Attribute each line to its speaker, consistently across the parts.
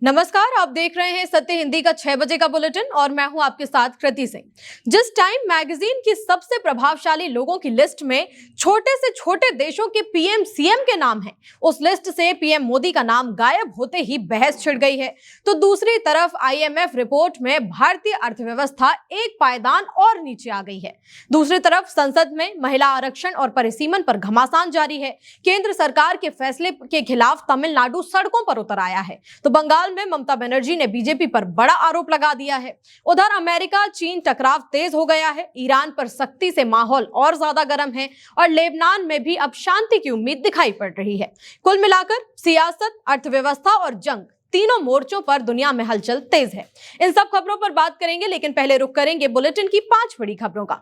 Speaker 1: नमस्कार, आप देख रहे हैं सत्य हिंदी का 6 बजे का बुलेटिन और मैं हूं आपके साथ कृति सिंह। जिस टाइम मैगजीन की सबसे प्रभावशाली लोगों की लिस्ट में छोटे से छोटे देशों के पीएम सीएम के नाम हैं, उस लिस्ट से पीएम मोदी का नाम गायब होते ही बहस छिड़ गई है। तो दूसरी तरफ आईएमएफ रिपोर्ट में भारतीय अर्थव्यवस्था एक पायदान और नीचे आ गई है। दूसरी तरफ संसद में महिला आरक्षण और परिसीमन पर घमासान जारी है। केंद्र सरकार के फैसले के खिलाफ तमिलनाडु सड़कों पर उतर आया है, तो बंगाल में ममता बनर्जी ने बीजेपी पर बड़ा आरोप लगा दिया है। उधर अमेरिका चीन टकराव तेज हो गया है, ईरान पर सख्ती से माहौल और ज्यादा गर्म है और लेबनान में भी अब शांति की उम्मीद दिखाई पड़ रही है। कुल मिलाकर सियासत, अर्थव्यवस्था और जंग तीनों मोर्चों पर दुनिया में हलचल तेज है। इन सब खबरों पर बात करेंगे, लेकिन पहले रुक करेंगे बुलेटिन की 5 बड़ी खबरों का।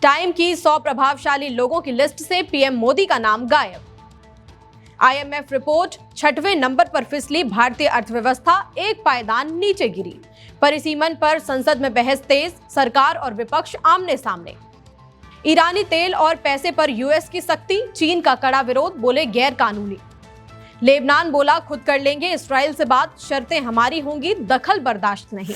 Speaker 1: टाइम की 100 प्रभावशाली लोगों की लिस्ट से पीएम मोदी का नाम गायब। आईएमएफ रिपोर्ट 6वें नंबर पर फिसली भारतीय अर्थव्यवस्था एक पायदान नीचे गिरी। परिसीमन पर संसद में बहस तेज, सरकार और विपक्ष आमने सामने। ईरानी तेल और पैसे पर यूएस की सख्ती, चीन का कड़ा विरोध, बोले गैर कानूनी। लेबनान बोला खुद कर लेंगे इस्राइल से बात, शर्तें हमारी होंगी, दखल बर्दाश्त नहीं।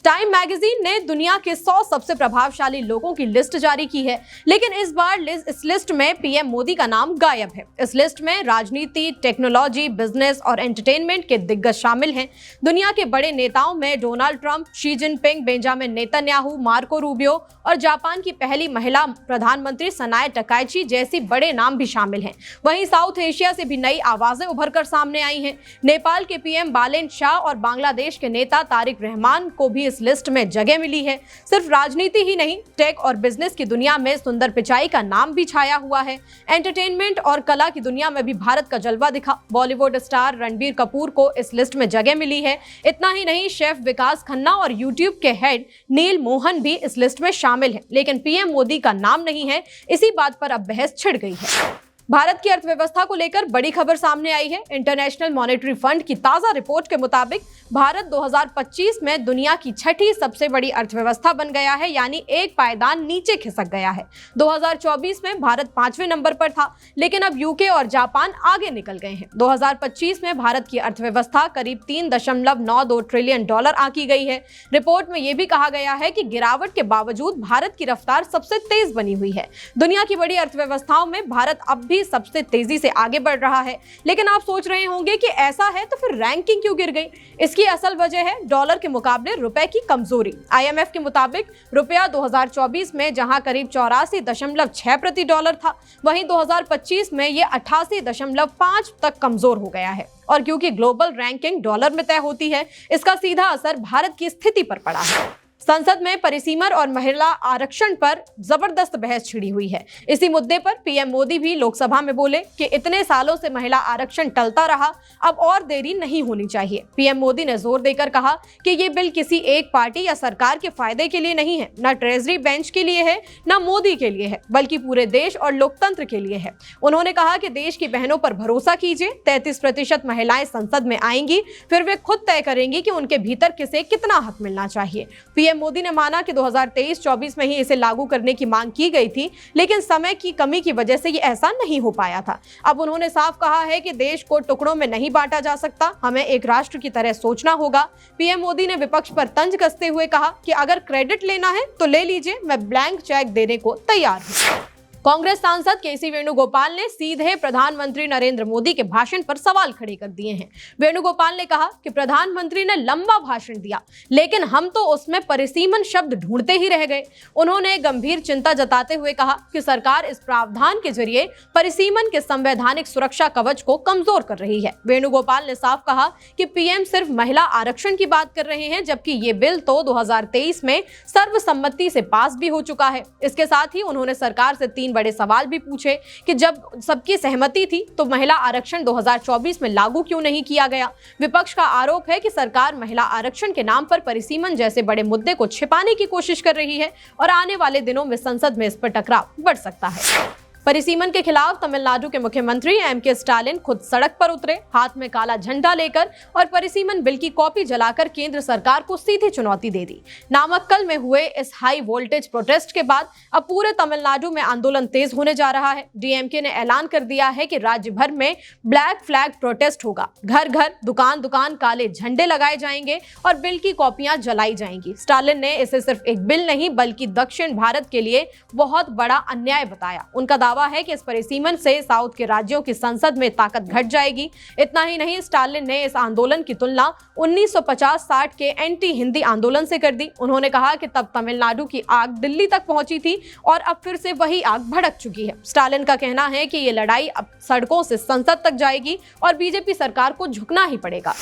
Speaker 1: टाइम मैगजीन ने दुनिया के 100 सबसे प्रभावशाली लोगों की लिस्ट जारी की है, लेकिन इस बार इस लिस्ट में पीएम मोदी का नाम गायब है। इस लिस्ट में राजनीति, टेक्नोलॉजी, बिजनेस और एंटरटेनमेंट के दिग्गज शामिल हैं। दुनिया के बड़े नेताओं में Donald Trump, Xi Jinping, Benjamin Netanyahu, Marco Rubio और जापान की पहली महिला प्रधानमंत्री सनाए टकाइची जैसी बड़े नाम भी शामिल हैं। वहीं साउथ एशिया से भी नई आवाजें उभर कर सामने आई हैं। नेपाल के पीएम बालेन शाह और बांग्लादेश के नेता तारिक रहमान को भी इस लिस्ट में जगह मिली है। सिर्फ राजनीति ही नहीं, टेक और बिजनेस की दुनिया में सुंदर पिचाई का नाम भी छाया हुआ है। एंटरटेनमेंट और कला की दुनिया में भी भारत का जलवा दिखा। बॉलीवुड स्टार रणबीर कपूर को इस लिस्ट में जगह मिली है। इतना ही नहीं, शेफ विकास खन्ना और यूट्यूब के हेड नील मोहन भी इस लिस्ट में शामिल हैं, लेकिन पीएम मोदी का नाम नहीं है। इसी बात पर अब बहस छिड़ गई है। भारत की अर्थव्यवस्था को लेकर बड़ी खबर सामने आई है। इंटरनेशनल मॉनेटरी फंड की ताजा रिपोर्ट के मुताबिक भारत 2025 में दुनिया की 6ठी सबसे बड़ी अर्थव्यवस्था बन गया है, यानी एक पायदान नीचे खिसक गया है। 2024 में भारत 5वें नंबर पर था, लेकिन अब यूके और जापान आगे निकल गए हैं। 2025 में भारत की अर्थव्यवस्था करीब $3.92 ट्रिलियन आंकी गई है। रिपोर्ट में यह भी कहा गया है कि गिरावट के बावजूद भारत की रफ्तार सबसे तेज बनी हुई है। दुनिया की बड़ी अर्थव्यवस्थाओं में भारत अब भी सबसे तेजी से आगे बढ़ रहा है। लेकिन आप सोच रहे होंगे कि ऐसा है तो फिर रैंकिंग क्यों गिर गई? इसकी असल वजह है डॉलर के मुकाबले रुपए की कमजोरी। आईएमएफ के मुताबिक रुपया 2024 में जहां करीब 84.6 प्रति डॉलर था, वहीं 2025 में यह 88.5 तक कमजोर हो गया है। और क्योंकि ग्लोबल रैंकिंग डॉलर में तय होती है, इसका सीधा असर भारत की स्थिति पर पड़ा है। संसद में परिसीमन और महिला आरक्षण पर जबरदस्त बहस छिड़ी हुई है। इसी मुद्दे पर पीएम मोदी भी लोकसभा में बोले कि इतने सालों से महिला आरक्षण टलता रहा, अब और देरी नहीं होनी चाहिए। पीएम मोदी ने जोर देकर कहा कि ये बिल किसी एक पार्टी या सरकार के फायदे के लिए नहीं है, न ट्रेजरी बेंच के लिए है, न मोदी के लिए है, बल्कि पूरे देश और लोकतंत्र के लिए है। उन्होंने कहा कि देश की बहनों पर भरोसा कीजिए, 33% महिलाएं संसद में आएंगी, फिर वे खुद तय करेंगी कि उनके भीतर किसे कितना हक मिलना चाहिए। पीएम मोदी ने माना कि 2023-24 में ही इसे लागू करने की मांग की गई थी, लेकिन समय की कमी की वजह से ये ऐसा नहीं हो पाया था। अब उन्होंने साफ कहा है कि देश को टुकड़ों में नहीं बांटा जा सकता, हमें एक राष्ट्र की तरह सोचना होगा। पीएम मोदी ने विपक्ष पर तंज कसते हुए कहा कि अगर क्रेडिट लेना है तो ले लीजिए, मैं ब्लैंक चेक देने को तैयार हूं। कांग्रेस सांसद केसी वेणुगोपाल ने सीधे प्रधानमंत्री नरेंद्र मोदी के भाषण पर सवाल खड़े कर दिए हैं। वेणुगोपाल ने कहा कि प्रधानमंत्री ने लंबा भाषण दिया, लेकिन हम तो उसमें परिसीमन शब्द ढूंढते ही रह गए। उन्होंने गंभीर चिंता जताते हुए कहा कि सरकार इस प्रावधान के जरिए परिसीमन के संवैधानिक सुरक्षा कवच को कमजोर कर रही है। वेणुगोपाल ने साफ कहा कि पीएम सिर्फ महिला आरक्षण की बात कर रहे हैं, जबकि ये बिल तो 2023 में सर्वसम्मति से पास भी हो चुका है। इसके साथ ही उन्होंने सरकार से 3 बड़े सवाल भी पूछे कि जब सबकी सहमति थी तो महिला आरक्षण 2024 में लागू क्यों नहीं किया गया। विपक्ष का आरोप है कि सरकार महिला आरक्षण के नाम पर परिसीमन जैसे बड़े मुद्दे को छिपाने की कोशिश कर रही है और आने वाले दिनों में संसद में इस पर टकराव बढ़ सकता है। परिसीमन के खिलाफ तमिलनाडु के मुख्यमंत्री एम.के. स्टालिन खुद सड़क पर उतरे, हाथ में काला झंडा लेकर, और परिसीमन बिल की कॉपी जलाकर केंद्र सरकार को सीधी चुनौती दे दी। नामक्कल में हुए इस हाई वोल्टेज प्रोटेस्ट के बाद अब पूरे तमिलनाडु में आंदोलन तेज होने जा रहा है। डीएमके ने ऐलान कर दिया है कि राज्य भर में ब्लैक फ्लैग प्रोटेस्ट होगा। घर घर, दुकान दुकान काले झंडे लगाए जाएंगे और बिल की कॉपियां जलाई जाएंगी। स्टालिन ने इसे सिर्फ एक बिल नहीं बल्कि दक्षिण भारत के लिए बहुत बड़ा अन्याय बताया। उनका दावा है कि इस परिसीमन से साउथ के राज्यों की संसद में ताकत घट जाएगी। इतना ही नहीं, स्टालिन ने इस आंदोलन की तुलना 1950-60 के एंटी हिंदी आंदोलन से कर दी। उन्होंने कहा कि तब तमिलनाडु की आग दिल्ली तक पहुंची थी और अब फिर से वही आग भड़क चुकी है। स्टालिन का कहना है कि ये लड़ाई अब सड़कों से संसद तक जाएगी और बीजेपी सरकार को झुकना ही पड़ेगा।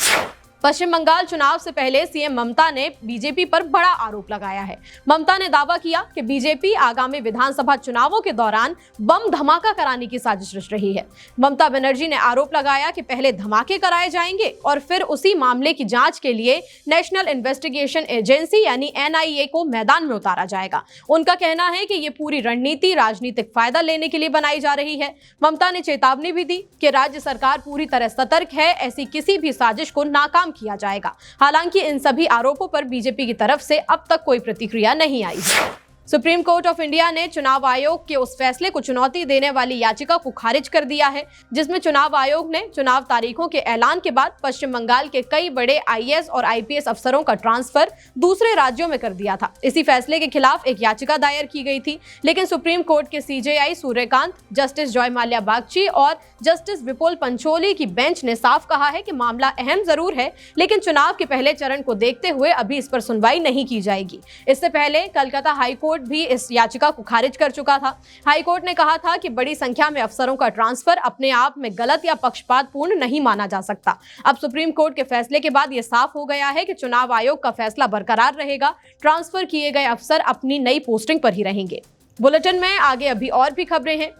Speaker 1: पश्चिम बंगाल चुनाव से पहले सीएम ममता ने बीजेपी पर बड़ा आरोप लगाया है। ममता ने दावा किया कि बीजेपी आगामी विधानसभा चुनावों के दौरान बम धमाका कराने की साजिश रच रही है। ममता बनर्जी ने आरोप लगाया कि पहले धमाके कराए जाएंगे और फिर उसी मामले की जांच के लिए नेशनल इन्वेस्टिगेशन एजेंसी यानी एनआईए को मैदान में उतारा जाएगा। उनका कहना है कि ये पूरी रणनीति राजनीतिक फायदा लेने के लिए बनाई जा रही है। ममता ने चेतावनी भी दी कि राज्य सरकार पूरी तरह सतर्क है, ऐसी किसी भी साजिश को नाकाम किया जाएगा। हालांकि इन सभी आरोपों पर बीजेपी की तरफ से अब तक कोई प्रतिक्रिया नहीं आई है। सुप्रीम कोर्ट ऑफ इंडिया ने चुनाव आयोग के उस फैसले को चुनौती देने वाली याचिका को खारिज कर दिया है जिसमें चुनाव आयोग ने चुनाव तारीखों के ऐलान के बाद पश्चिम बंगाल के कई बड़े आईएएस और आईपीएस अफसरों का ट्रांसफर दूसरे राज्यों में कर दिया था। इसी फैसले के खिलाफ एक याचिका दायर की गई थी, लेकिन सुप्रीम कोर्ट के CJI Suryakant, justice Joy Mallya Bagchi और जस्टिस विपुल पंचोली की बेंच ने साफ कहा है कि मामला अहम जरूर है, लेकिन चुनाव के पहले चरण को देखते हुए अभी इस पर सुनवाई नहीं की जाएगी। इससे पहले कलकत्ता हाईकोर्ट भी इस याचिका को खारिज कर चुका था। हाईकोर्ट ने कहा था कि बड़ी संख्या में अफसरों का ट्रांसफर अपने आप में गलत या पक्षपातपूर्ण नहीं माना जा सकता। अब सुप्रीम कोर्ट के फैसले के बाद यह साफ हो गया है कि चुनाव आयोग का फैसला बरकरार रहेगा। ट्रांसफर किए गए अफसर अपनी नई पोस्टिंग पर ही रहेंगे। बुलेटिन में आगे अभी और भी खबरें हैं।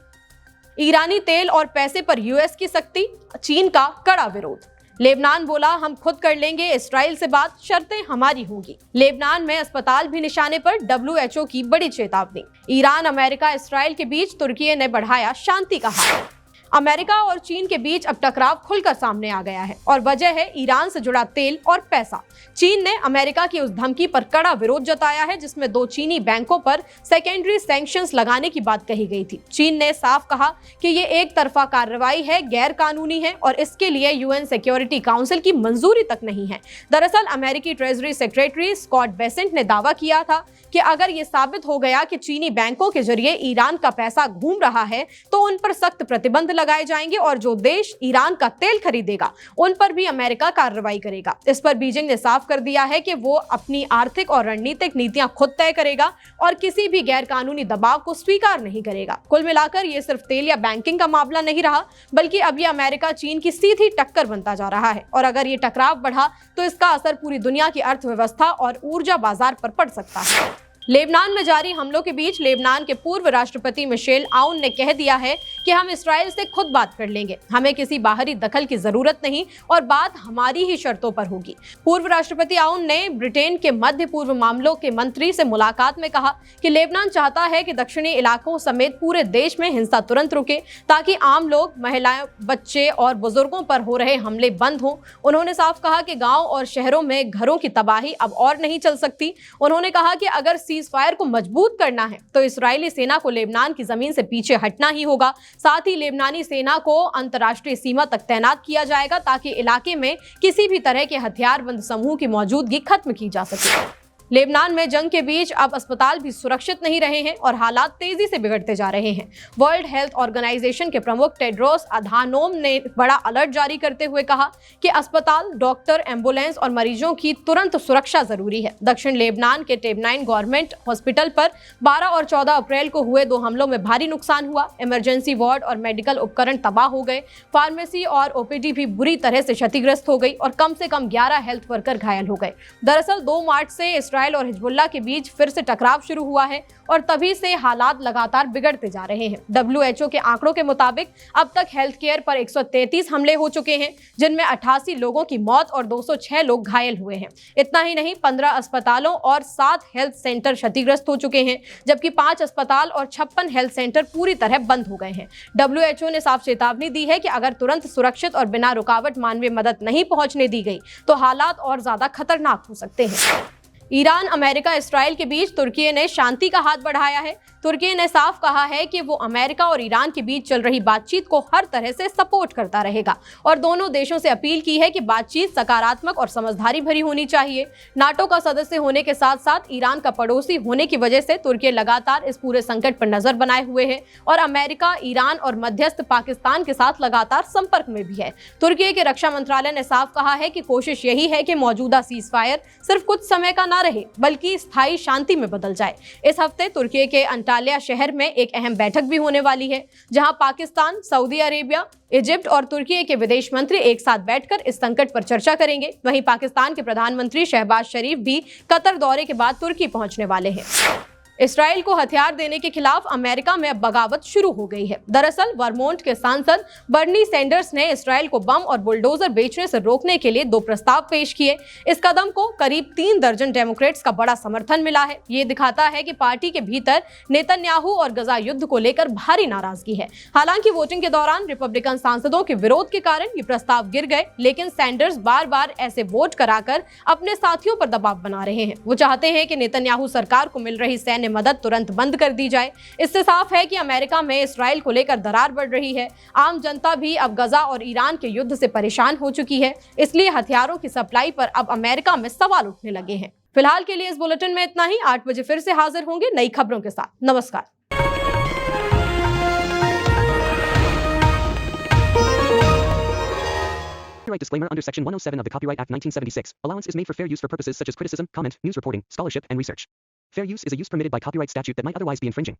Speaker 1: ईरानी तेल और पैसे पर यूएस की सख्ती, चीन का कड़ा विरोध। लेबनान बोला, हम खुद कर लेंगे इस्राइल से बात, शर्तें हमारी होंगी। लेबनान में अस्पताल भी निशाने पर, डब्ल्यूएचओ की बड़ी चेतावनी। ईरान, अमेरिका, इस्राइल के बीच तुर्की ने बढ़ाया शांति का हाथ। अमेरिका और चीन के बीच अब टकराव खुलकर सामने आ गया है और वजह है ईरान से जुड़ा तेल और पैसा। चीन ने अमेरिका की उस धमकी पर कड़ा विरोध जताया है जिसमें 2 चीनी बैंकों पर सेकेंडरी सैंक्शंस लगाने की बात कही गई थी। चीन ने साफ कहा कि ये एक तरफा कार्रवाई है, गैर कानूनी है और इसके लिए यूएन सिक्योरिटी काउंसिल की मंजूरी तक नहीं है। दरअसल अमेरिकी ट्रेजरी सेक्रेटरी स्कॉट बेसेंट ने दावा किया था कि अगर ये साबित हो गया कि चीनी बैंकों के जरिए ईरान का पैसा घूम रहा है तो उन पर सख्त प्रतिबंध लगाए जाएंगे और जो देश ईरान का तेल खरीदेगा उन पर भी अमेरिका कार्रवाई करेगा। इस पर बीजिंग ने साफ कर दिया है कि वो अपनी आर्थिक और रणनीतिक नीतियां खुद तय करेगा और किसी भी गैर कानूनी दबाव को स्वीकार नहीं करेगा। कुल मिलाकर ये सिर्फ तेल या बैंकिंग का मामला नहीं रहा, बल्कि अब ये अमेरिका चीन की सीधी टक्कर बनता जा रहा है और अगर ये टकराव बढ़ा तो इसका असर पूरी दुनिया की अर्थव्यवस्था और ऊर्जा बाजार पर पड़ सकता है। लेबनान में जारी हमलों के बीच लेबनान के पूर्व राष्ट्रपति मिशेल आउन ने कह दिया है कि हम इस्राइल से खुद बात कर लेंगे, हमें किसी बाहरी दखल की जरूरत नहीं और बात हमारी ही शर्तों पर होगी। पूर्व राष्ट्रपति आउन ने ब्रिटेन के मध्य पूर्व मामलों के मंत्री से मुलाकात में कहा कि लेबनान चाहता है कि दक्षिणी इलाकों समेत पूरे देश में हिंसा तुरंत रुके ताकि आम लोग, महिलाएं, बच्चे और बुजुर्गों पर हो रहे हमले बंद हों। उन्होंने साफ कहा कि गाँव और शहरों में घरों की तबाही अब और नहीं चल सकती। उन्होंने कहा कि अगर सीज़फायर को मजबूत करना है तो इस्राएली सेना को लेबनान की जमीन से पीछे हटना ही होगा। साथ ही लेबनानी सेना को अंतर्राष्ट्रीय सीमा तक तैनात किया जाएगा ताकि इलाके में किसी भी तरह के हथियारबंद समूह की मौजूदगी खत्म की जा सके। लेबनान में जंग के बीच अब अस्पताल भी सुरक्षित नहीं रहे हैं और हालात तेजी से बिगड़ते जा रहे हैं। वर्ल्ड हेल्थ ऑर्गेनाइजेशन के प्रमुख टेड्रोस अधानोम ने बड़ा अलर्ट जारी करते हुए कहा कि अस्पताल, डॉक्टर, एम्बुलेंस और मरीजों की तुरंत सुरक्षा जरूरी है। दक्षिण लेबनान के टेब-9 गवर्नमेंट हॉस्पिटल पर 12 और 14 अप्रैल को हुए 2 हमलों में भारी नुकसान हुआ। इमरजेंसी वार्ड और मेडिकल उपकरण तबाह हो गए। फार्मेसी और ओपीडी भी बुरी तरह से क्षतिग्रस्त हो गई और कम से कम 11 हेल्थ वर्कर घायल हो गए। दरअसल 2 मार्च से इसराइल और हिजबुल्लाह के बीच फिर से टकराव शुरू हुआ है और तभी से हालात लगातार बिगड़ते जा रहे हैं। WHO के आंकड़ों के मुताबिक अब तक हेल्थ केयर पर 133 हमले हो चुके हैं, जिनमें 88 लोगों की मौत और 206 लोग घायल हुए हैं। इतना ही नहीं, 15 अस्पतालों और 7 हेल्थ सेंटर क्षतिग्रस्त हो चुके हैं, जबकि 5 अस्पताल और 56 हेल्थ सेंटर पूरी तरह बंद हो गए हैं। WHO ने साफ चेतावनी दी है कि अगर तुरंत सुरक्षित और बिना रुकावट मानवीय मदद नहीं पहुंचने दी गई तो हालात और ज्यादा खतरनाक हो सकते हैं। ईरान, अमेरिका, इसराइल के बीच तुर्की ने शांति का हाथ बढ़ाया है। तुर्की ने साफ कहा है कि वो अमेरिका और ईरान के बीच चल रही बातचीत को हर तरह से सपोर्ट करता रहेगा और दोनों देशों से अपील की है कि बातचीत सकारात्मक और समझदारी भरी होनी चाहिए। नाटो का सदस्य होने के साथ साथ ईरान का पड़ोसी होने की वजह से तुर्की लगातार इस पूरे संकट पर नजर बनाए हुए है और अमेरिका, ईरान और मध्यस्थ पाकिस्तान के साथ लगातार संपर्क में भी है। तुर्की के रक्षा मंत्रालय ने साफ कहा है कि कोशिश यही है कि मौजूदा सीज फायर सिर्फ कुछ समय का न रहे बल्कि स्थायी शांति में बदल जाए। इस हफ्ते तुर्की के अंटालिया शहर में एक अहम बैठक भी होने वाली है, जहां पाकिस्तान, सऊदी अरेबिया, इजिप्ट और तुर्की के विदेश मंत्री एक साथ बैठकर इस संकट पर चर्चा करेंगे। वहीं पाकिस्तान के प्रधानमंत्री शहबाज शरीफ भी कतर दौरे के बाद तुर्की पहुंचने वाले हैं। इसराइल को हथियार देने के खिलाफ अमेरिका में अब बगावत शुरू हो गई है। दरअसल वर्मोंट के सांसद बर्नी सैंडर्स ने इसराइल को बम और बुलडोजर बेचने से रोकने के लिए 2 प्रस्ताव पेश किए। इस कदम को करीब 3 दर्जन डेमोक्रेट्स का बड़ा समर्थन मिला है। ये दिखाता है कि पार्टी के भीतर नेतन्याहू और गजा युद्ध को लेकर भारी नाराजगी है। हालांकि वोटिंग के दौरान रिपब्लिकन सांसदों के विरोध के कारण ये प्रस्ताव गिर गए, लेकिन सैंडर्स बार-बार ऐसे वोट कराकर अपने साथियों पर दबाव बना रहे हैं। वो चाहते हैं कि नेतन्याहू सरकार को मिल रही सैन्य मदद तुरंत बंद कर दी जाए। इससे साफ है कि अमेरिका में इसराइल को लेकर दरार बढ़ रही है। आम जनता भी अब गजा और ईरान के युद्ध से परेशान हो चुकी है, इसलिए हथियारों की सप्लाई पर अब अमेरिका में सवाल उठने लगे हैं। फिलहाल के लिए इस बुलेटिन में इतना ही। 8 बजे फिर से हाजिर होंगे नई खबरों के साथ। नमस्कार।
Speaker 2: Copyright disclaimer under Section 107 of the Copyright Act 1976. Allowance is made for fair use for purposes such as criticism, comment, news reporting, scholarship, and research. Fair use is a use permitted by copyright statute that might otherwise be infringing.